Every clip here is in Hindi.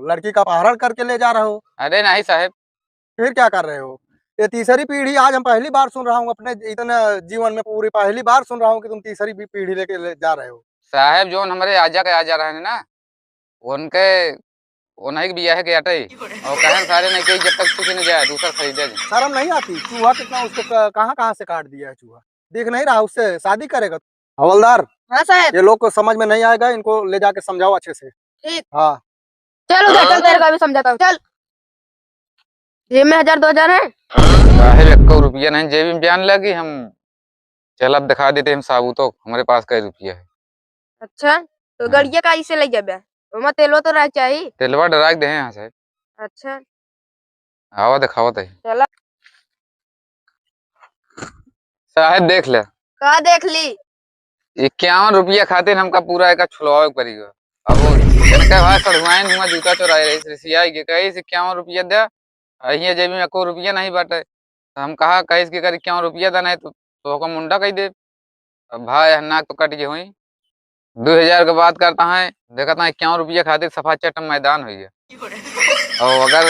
लड़की का अपहरण करके ले जा रहे हो। अरे नहीं साहब। फिर क्या कर रहे हो? ये तीसरी पीढ़ी आज हम पहली बार सुन रहा हूँ अपने इतने जीवन में, पूरी पहली बार सुन रहा हूँ कि तुम तीसरी भी पीढ़ी लेके जा रहे हो। साहब जो हमारे आजा के आजा रहे हैं ना, उनके उन्हीं के बिया है के अटे और कहन सारे नहीं कि जब तक किसी ने जाए दूसरा खरीदे जी। शर्म नहीं आती? चूहा कितना उसको कहाँ कहाँ से काट दिया है चूहा, देख नहीं रहा? उससे शादी करेगा? हवलदार, हाँ साहब। ये लोग को समझ में नहीं आएगा, इनको ले जाके समझाओ अच्छे से। ठीक। हाँ चल उधर चल, तेरे का भी समझाता हूँ। चल, जेब में 1000-2000 है। साहब 1 रुपया नहीं जेबी में जान लगी हम। चल अब दिखा देते हम साबूत हमारे पास कई रुपया है। अच्छा तो गड़िया का इसे ले जाबे, ओमा तेलो तो रह चाहिए। तेलवा डरा दे यहाँ साहब। अच्छा आवा दिखावत है चला। साहब देख ले। का देख ली? 51 रुपया खातिर हमका पूरा एक छुलवावे पड़ेगा। अब वो इनका भाई सड़वाइन हुआ जूता चुराए रही सियाई के कही 51 रुपया दे। अहिया जेबी में 1 रुपया नहीं बाटे। हम कहा कही इसके कर 51 रुपया देना है तो का मुंडा कही दे। अब भाई नाक तो कट गई हुई। 2000 के बात करता है, देखता है 51 रुपया खातिर सफा चट मैदान हुई है। और अगर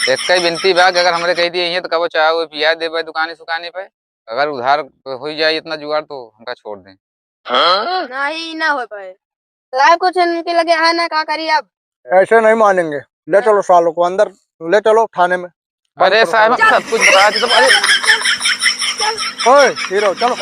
एक ही बिनती बा कि अगर हमरे कही दिए तो कबो चाहे वो पिया दे भाई दुकानी सुकानी पे, अगर उधार हो जाए इतना जुगाड़ तो हमका छोड़ दें। नहीं ना हो पाए साहब, कुछ इनके लगे है ना, का करी अब? ऐसे नहीं मानेंगे, ले चलो सालों को अंदर, ले चलो थाने में। अरे साहब सब कुछ बता दे तो। ओए हीरो चलो।